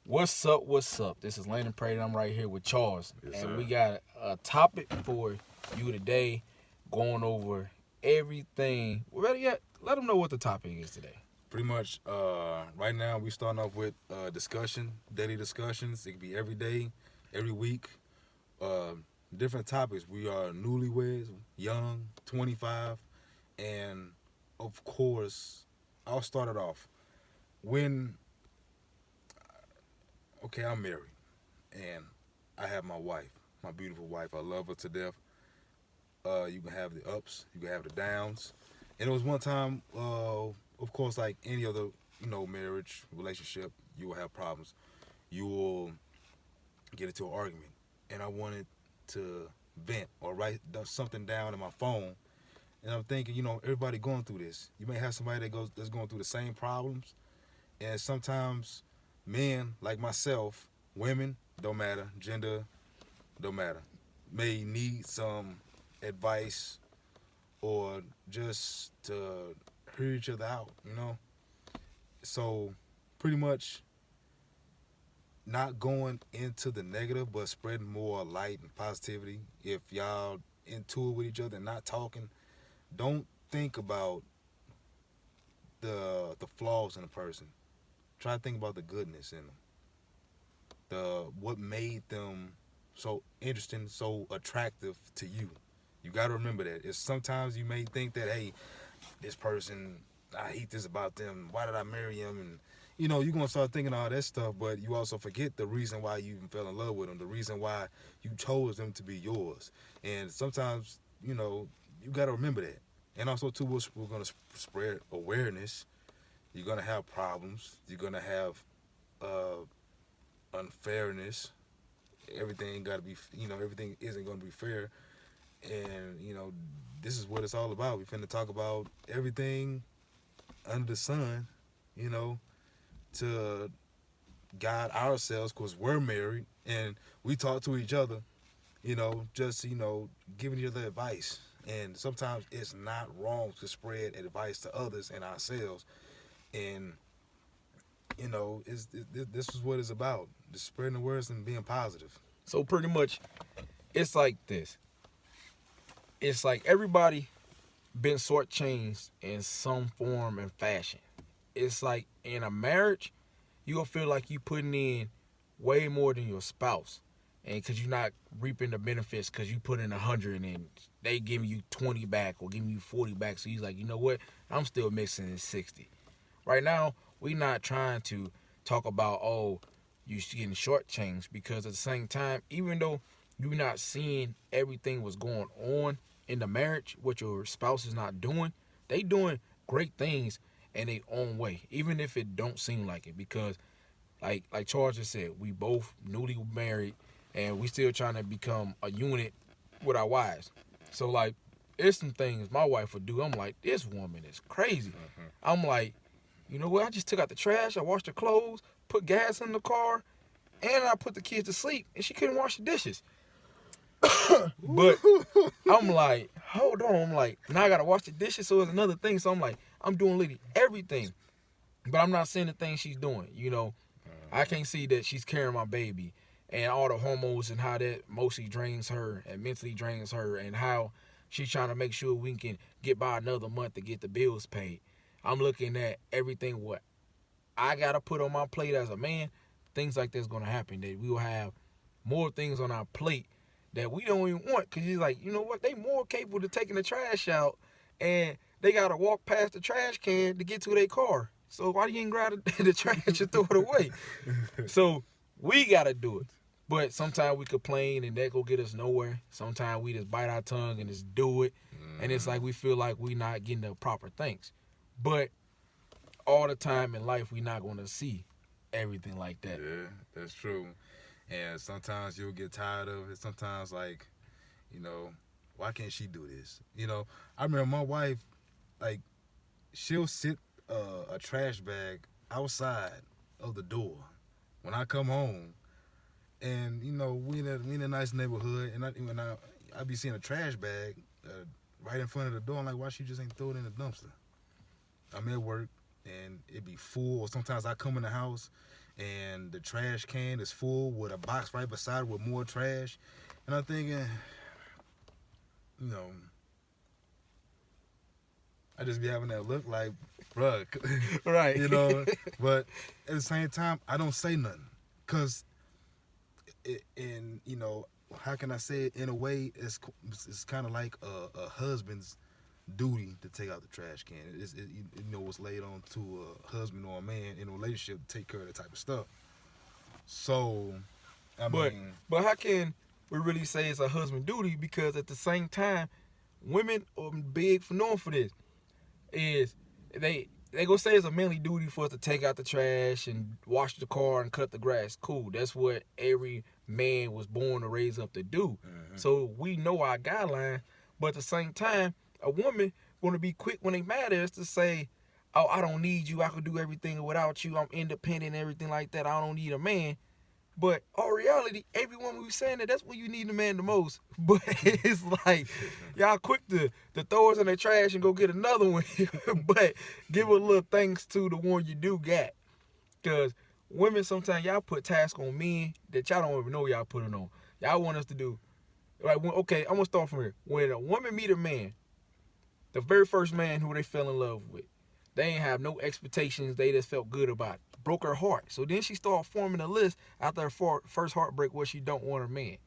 What's up? What's up? This is Landon Prade. I'm right here with Charles, Yes, and sir. we got a topic for you today, going over everything. Well, better yet, let them know what the topic is today. Pretty much, right now we starting off with discussion, daily discussions. It could be every day, every week, uh, different topics. We are newlyweds, young, 25, and of course, I'll start it off. When, okay, I'm married, and I have my wife, my beautiful wife. I love her to death. You can have the ups, you can have the downs. And it was one time, of course, like any other, marriage relationship, you will have problems. You will get into an argument, and I wanted to vent or write something down in my phone. And I'm thinking, everybody going through this. You may have somebody that's going through the same problems, and sometimes men like myself, women don't matter, gender don't matter, may need some advice or just to hear each other out. So pretty much not going into the negative, but spreading more light and positivity. If y'all into it with each other and not talking, don't think about the flaws in a person. Try to think about the goodness in them. The what made them so interesting, so attractive to you. You got to remember that. It's sometimes you may think that, hey, this person, I hate this about them. Why did I marry him? And you're gonna start thinking all that stuff, but you also forget the reason why you even fell in love with them, the reason why you chose them to be yours. And sometimes, you gotta remember that. And also too, we're gonna spread awareness. You're gonna have problems. You're gonna have unfairness. Everything gotta be, everything isn't gonna be fair. And this is what it's all about. We finna talk about everything under the sun, you know, to guide ourselves because we're married and we talk to each other, just, giving each other advice. And sometimes it's not wrong to spread advice to others and ourselves. And, this is what it's about, just spreading the words and being positive. So pretty much, it's like this. It's like everybody been shortchanged in some form and fashion. It's like in a marriage, you'll feel like you putting in way more than your spouse, and because you're not reaping the benefits because you put in 100 and they giving you 20 back or giving you 40 back. So he's like, you know what? I'm still missing 60. Right now, we not trying to talk about you getting shortchanged because at the same time, even though you're not seeing everything was going on in the marriage, what your spouse is not doing, they doing great things in their own way, even if it don't seem like it. Because like Charles just said, we both newly married and we still trying to become a unit with our wives. So like, there's some things my wife would do. I'm like, this woman is crazy. I'm like, you know what? I just took out the trash. I washed her clothes, put gas in the car, and I put the kids to sleep, and she couldn't wash the dishes. But I'm like, hold on. I'm like, now I gotta wash the dishes, so it's another thing. So I'm like, I'm doing literally everything, but I'm not seeing the things she's doing. I can't see that she's carrying my baby and all the hormones and how that mostly drains her and mentally drains her and how she's trying to make sure we can get by another month to get the bills paid. I'm looking at everything what I gotta put on my plate as a man. Things like that's gonna happen. That we will have more things on our plate that we don't even want. Cause he's like, you know what? They more capable of taking the trash out, and they gotta walk past the trash can to get to their car. So why you ain't grab the trash and throw it away? So we gotta do it. But sometimes we complain and that go get us nowhere. Sometimes we just bite our tongue and just do it. And it's like we feel like we not getting the proper thanks. But all the time in life we not gonna see everything like that. Yeah, that's true. And sometimes you'll get tired of it. Sometimes, like, you know, why can't she do this? I remember my wife, like, she'll sit a trash bag outside of the door when I come home. And, we in a nice neighborhood. And I be seeing a trash bag right in front of the door. I'm like, why she just ain't throw it in the dumpster? I'm at work and it be full. Or sometimes I come in the house and the trash can is full with a box right beside it with more trash. And I'm thinking, you know, I just be having that look like, bruh, Right. you know. But at the same time, I don't say nothing, cause, and you know, how can I say it? In a way, it's kind of like a husband's duty to take out the trash can. You know, what's laid on to a husband or a man in a relationship to take care of that type of stuff. So, I mean, But how can we really say it's a husband duty? Because at the same time, women are big for known for this. Is they gonna say it's a manly duty for us to take out the trash and wash the car and cut the grass. Cool. That's what every man was born to raise up to do. So we know our guidelines. But at the same time, a woman gonna be quick when they mad at us to say, "Oh, I don't need you. I could do everything without you. I'm independent and everything like that. I don't need a man." But in reality, everyone we saying that's when you need a man the most. But it's like y'all quick to throw us in the trash and go get another one. But give a little thanks to the one you do got. Cause women sometimes y'all put tasks on men that y'all don't even know y'all putting on. Y'all want us to do okay, I'm gonna start from here. When a woman meet a man, the very first man who they fell in love with, they ain't have no expectations. They just felt good about it. Broke her heart. So then she started forming a list after her first heartbreak what she don't want a man.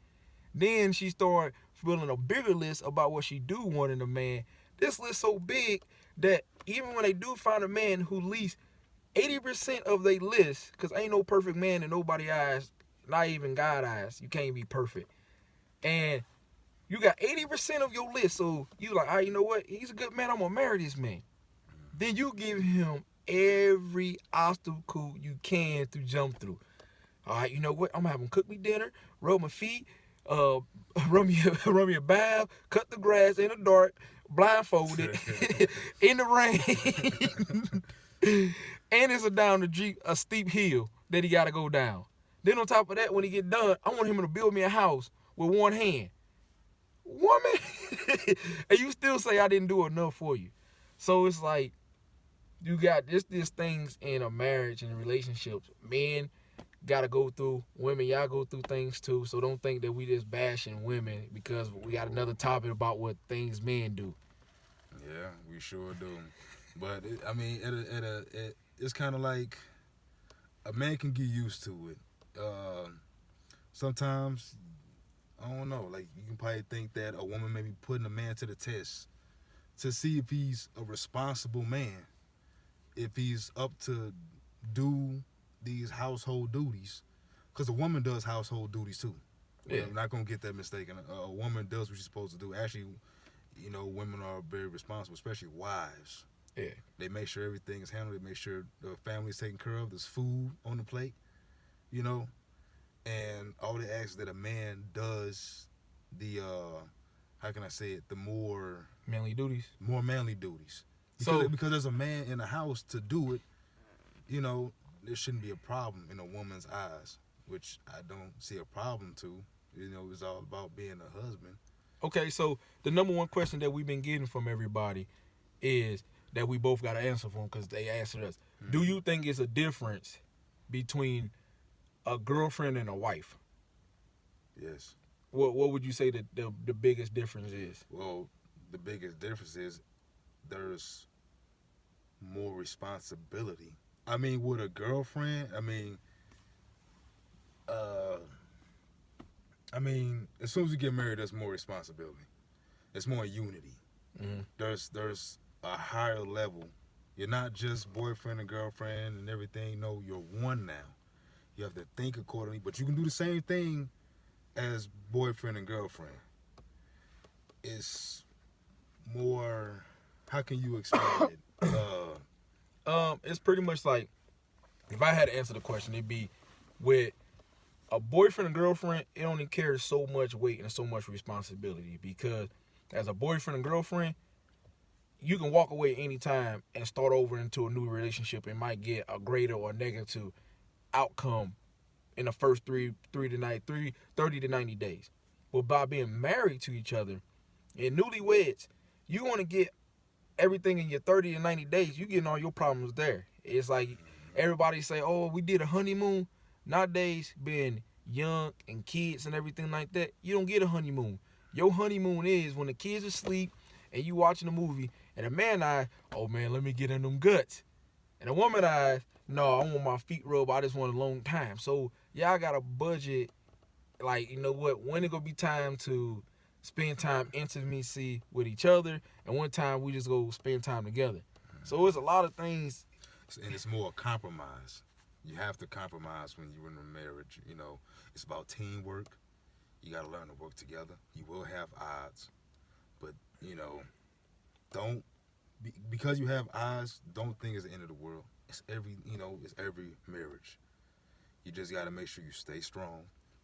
Then she started building a bigger list about what she do want in a man. This list so big that even when they do find a man who least 80% of their list, because ain't no perfect man in nobody's eyes, not even God eyes. You can't be perfect. And you got 80% of your list. So you like, all right, you know what? He's a good man. I'm going to marry this man. Then you give him every obstacle you can to jump through. All right, you know what? I'm gonna have him cook me dinner, rub my feet, rub me a bath, cut the grass in the dark, blindfolded, in the rain, and it's a steep hill that he gotta go down. Then on top of that, when he get done, I want him to build me a house with one hand. Woman, and you still say I didn't do enough for you. So it's like, you got these things in a marriage and relationships. Men gotta go through. Women, y'all go through things too. So don't think that we just bashing women because we got another topic about what things men do. yeah, we sure do. But I mean, it's kind of like a man can get used to it. Sometimes, I don't know. Like, you can probably think that a woman may be putting a man to the test to see if he's a responsible man, if he's up to do these household duties, because a woman does household duties too. Yeah. I'm not gonna get that mistaken. A woman does what she's supposed to do. Actually, you know, women are very responsible, especially wives. Yeah. They make sure everything is handled. They make sure the family's taken care of. There's food on the plate, you know, and all they ask is that a man does the how can I say it? The more Manly duties. manly duties. Because there's a man in the house to do it, you know, there shouldn't be a problem in a woman's eyes, which I don't see a problem to. You know, it's all about being a husband. Okay, so the number one question that we've been getting from everybody is that we both got to answer for them because they answered us. Mm-hmm. Do you think it's a difference between a girlfriend and a wife? Yes. What would you say that the biggest difference is? Well, the biggest difference is there's more responsibility. I mean, with a girlfriend, I mean, as soon as you get married, there's more responsibility. There's more unity. Mm-hmm. There's a higher level. You're not just boyfriend and girlfriend and everything. No, you're one now. You have to think accordingly, but you can do the same thing as boyfriend and girlfriend. It's more, how can you explain it? It's pretty much like, if I had to answer the question, it'd be with a boyfriend and girlfriend, it only carries so much weight and so much responsibility, because as a boyfriend and girlfriend, you can walk away anytime and start over into a new relationship and might get a greater or negative outcome in the first 30 to 90 days. But by being married to each other and newlyweds, you want to get everything in your 30 to 90 days, you getting all your problems there. It's like everybody say, oh, we did a honeymoon. Nowadays, being young and kids and everything like that, you don't get a honeymoon. Your honeymoon is when the kids are asleep and you watching a movie, and a man eye, oh man, let me get in them guts. And a woman eyes, no, I want my feet rubbed. I just want a long time. So y'all got a budget. Like, you know what? When it gonna be time to spend time intimacy with each other, and one time we just go spend time together. So it's a lot of things. And it's more compromise. You have to compromise when you're in a marriage. You know, it's about teamwork. You got to learn to work together. You will have odds, but you know, don't because you have odds. Don't think it's the end of the world. It's every marriage. You just got to make sure you stay strong.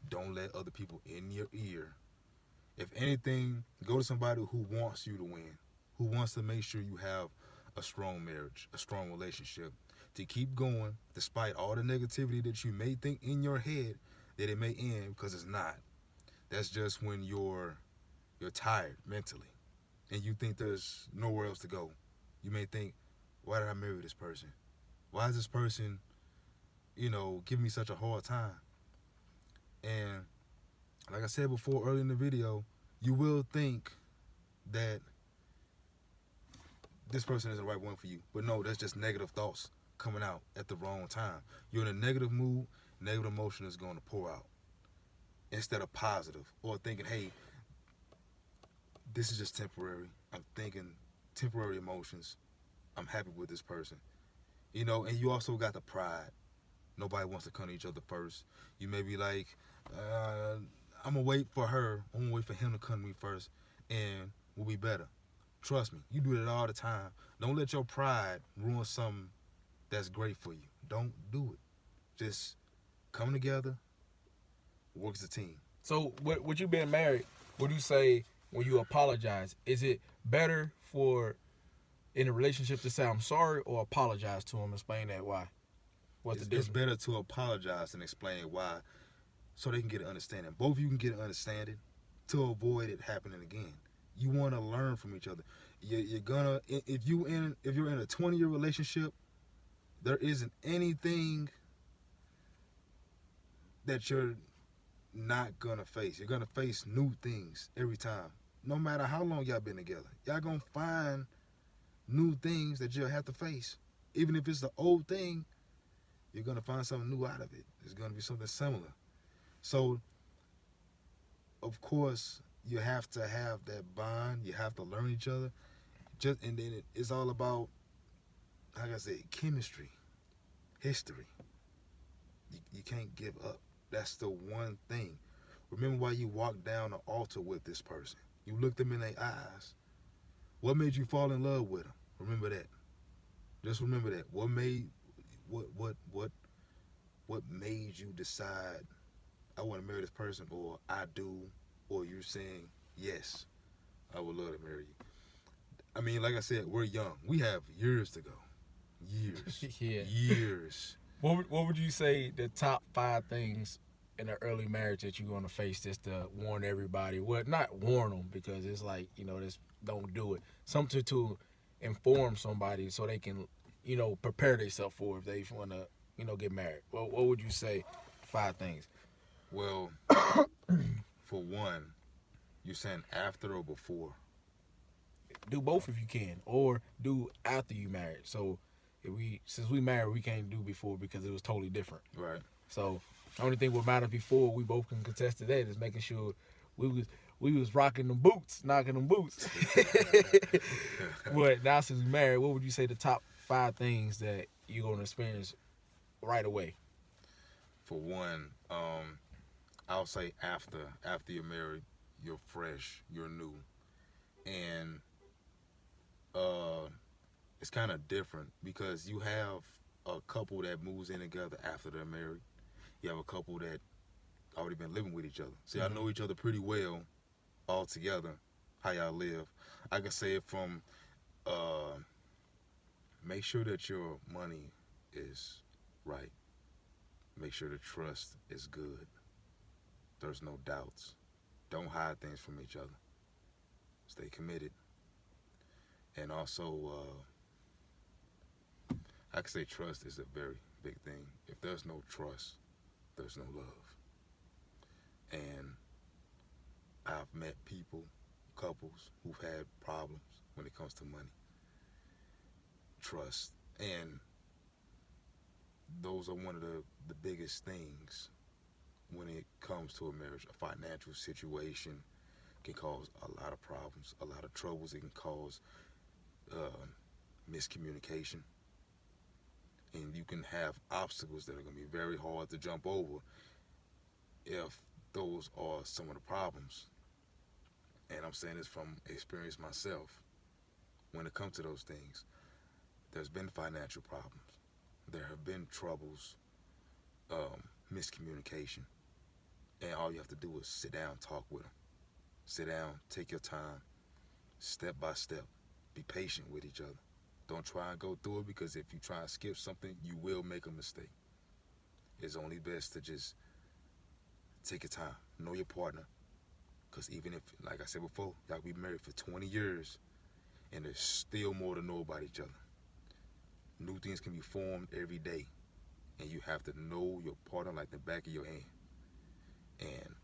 Don't let other people in your ear. If anything, go to somebody who wants you to win, who wants to make sure you have a strong marriage, a strong relationship, to keep going despite all the negativity that you may think in your head that it may end, because it's not. That's just when you're tired mentally and you think there's nowhere else to go. You may think, why did I marry this person? Why is this person, giving me such a hard time? And like I said before earlier in the video, you will think that this person is the right one for you. But no, that's just negative thoughts coming out at the wrong time. You're in a negative mood, negative emotion is going to pour out instead of positive, or thinking, hey, this is just temporary. I'm thinking temporary emotions. I'm happy with this person. And you also got the pride. Nobody wants to come to each other first. You may be like, I'm going to wait for her. I'm going to wait for him to come to me first, and we'll be better. Trust me, you do that all the time. Don't let your pride ruin something that's great for you. Don't do it. Just come together, work as a team. So, with you being married, what do you say when you apologize? Is it better for in a relationship to say I'm sorry or apologize to him? Explain that why. What's the difference? It's better to apologize and explain why, so they can get an understanding. Both of you can get an understanding to avoid it happening again. You want to learn from each other. You're gonna if you're in a 20-year relationship, there isn't anything that you're not gonna face. You're gonna face new things every time. No matter how long y'all been together, y'all gonna find new things that you'll have to face. Even if it's the old thing, you're gonna find something new out of it. It's gonna be something similar. So, of course, you have to have that bond. You have to learn each other. And then it's all about, like I said, chemistry, history. You can't give up. That's the one thing. Remember why you walked down the altar with this person. You looked them in their eyes. What made you fall in love with them? Remember that. Just remember that. What made you decide I want to marry this person, or I do, or you're saying yes, I would love to marry you. I mean, like I said, we're young. We have years to go. Years. Yeah. Years. What would you say the top 5 things in an early marriage that you're going to face, just to warn everybody? Well, not warn them, because it's like, this don't do it. Something to inform somebody so they can, prepare themselves for if they want to, get married. Well, what would you say 5 things? Well, for one, you're saying after or before? Do both if you can, or do after you married. So since we married, we can't do before because it was totally different. Right. So the only thing what matters before, we both can contest to that, is making sure we was rocking them boots, knocking them boots. But now since we married, what would you say the top 5 things that you're gonna experience right away? For one, I'll say after you're married, you're fresh, you're new, and it's kind of different because you have a couple that moves in together after they're married. You have a couple that already been living with each other, so y'all know each other pretty well all together. How y'all live? I can say it from make sure that your money is right. Make sure the trust is good. There's no doubts. Don't hide things from each other. Stay committed. And also, I can say trust is a very, big thing. If there's no trust, there's no love. And I've met people, couples who've had problems when it comes to money, trust, and those are one of the biggest things when it comes to a marriage. A financial situation can cause a lot of problems, a lot of troubles. It can cause uh, miscommunication, and you can have obstacles that are going to be very hard to jump over if those are some of the problems. And I'm saying this from experience myself. When it comes to those things, there's been financial problems. There have been troubles, miscommunication. And all you have to do is sit down, talk with them. Sit down, take your time, step by step. Be patient with each other. Don't try and go through it, because if you try and skip something, you will make a mistake. It's only best to just take your time. Know your partner. Because even if, like I said before, y'all be married for 20 years and there's still more to know about each other. New things can be formed every day. And you have to know your partner like the back of your hand. And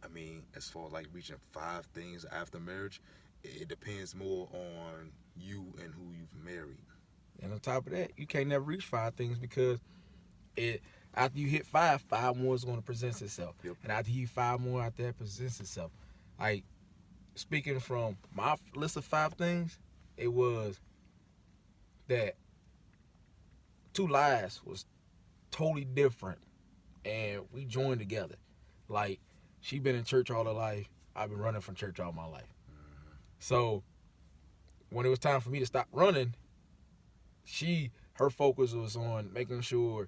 I mean, as far as like reaching 5 things after marriage, it depends more on you and who you've married. And on top of that, you can't never reach 5 things, because after you hit 5 more is going to present itself. Yep. And after you hit 5 more, after that presents itself. Like, speaking from my list of 5 things, it was that 2 lives was totally different, and we joined together. Like, she been in church all her life. I've been running from church all my life. So when it was time for me to stop running, her focus was on making sure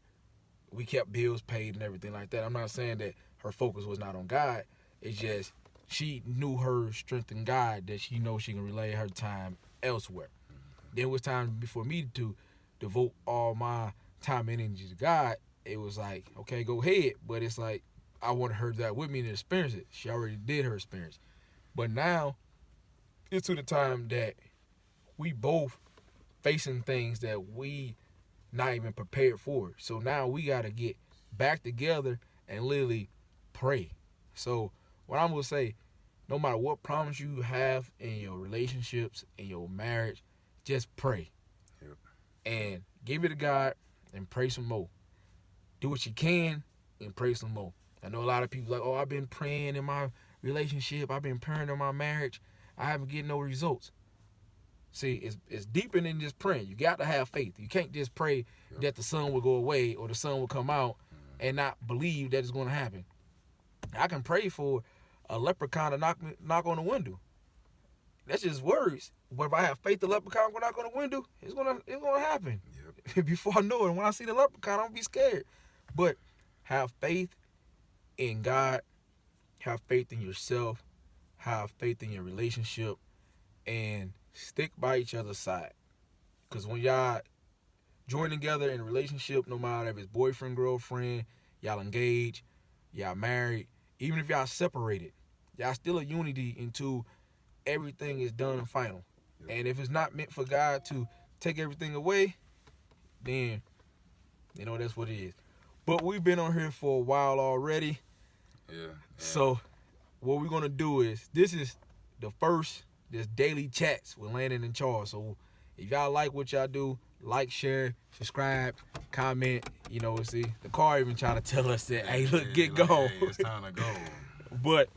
we kept bills paid and everything like that. I'm not saying that her focus was not on God. It's just she knew her strength in God, that she knows she can relay her time elsewhere. Then it was time for me to devote all my time and energy to God. It was like, okay, go ahead. But it's like, I wanted her that with me to experience it. She already did her experience. But now, it's to the time that we both facing things that we not even prepared for. So now we got to get back together and literally pray. So what I'm going to say, no matter what problems you have in your relationships, in your marriage, just pray. Yep. And give it to God and pray some more. Do what you can and pray some more. I know a lot of people like, oh, I've been praying in my relationship. I've been praying in my marriage. I haven't getting no results. See, it's deeper than just praying. You got to have faith. You can't just pray that the sun will go away or the sun will come out and not believe that it's going to happen. I can pray for a leprechaun to knock on the window. That's just words. But if I have faith, the leprechaun will knock on the window, it's gonna happen. Yep. Before I know it, when I see the leprechaun, I'm gonna be scared. But have faith in God. Have faith in yourself. Have faith in your relationship, and stick by each other's side. Because when y'all join together in a relationship, no matter if it's boyfriend, girlfriend, y'all engaged, y'all married, even if y'all separated, y'all still a unity until everything is done and final. Yep. And if it's not meant for God to take everything away, then, that's what it is. But we've been on here for a while already. Yeah. So what we're going to do is, this is the first daily chats with Landon and Charles. So if y'all like what y'all do, like, share, subscribe, comment. See, the car even trying to tell us that, hey, look, get going. Hey, it's time to go. But,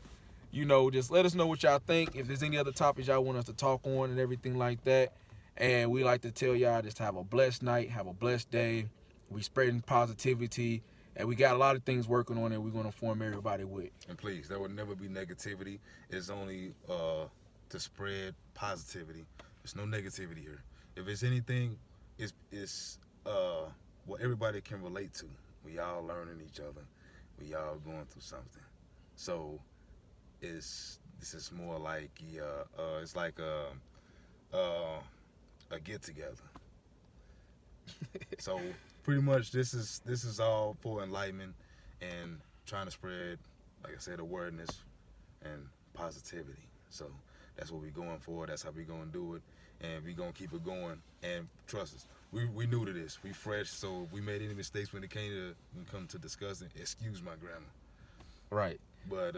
just let us know what y'all think. If there's any other topics y'all want us to talk on and everything like that. And we like to tell y'all just have a blessed night, have a blessed day. We spreading positivity. And we got a lot of things working on that we're going to inform everybody with. And please, there will never be negativity. It's only to spread positivity. There's no negativity here. If it's anything, it's what everybody can relate to. We all learning each other. We all going through something. So this is more like it's like a get together. So pretty much this is all for enlightenment and trying to spread, like I said, awareness and positivity. So that's what we're going for. That's how we're going to do it. And we're going to keep it going. And trust us, we new to this. We fresh, so if we made any mistakes when it come to discussing, excuse my grammar. Right. But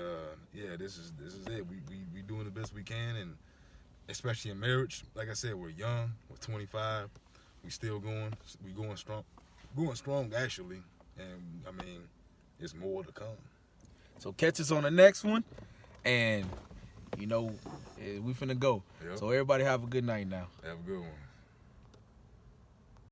yeah, this is it. We doing the best we can, and especially in marriage. Like I said, we're young. We're 25. We still going. We going strong. Going strong actually, and I mean, there's more to come. So catch us on the next one, and we finna go. Yep. So everybody have a good night now. Have a good one.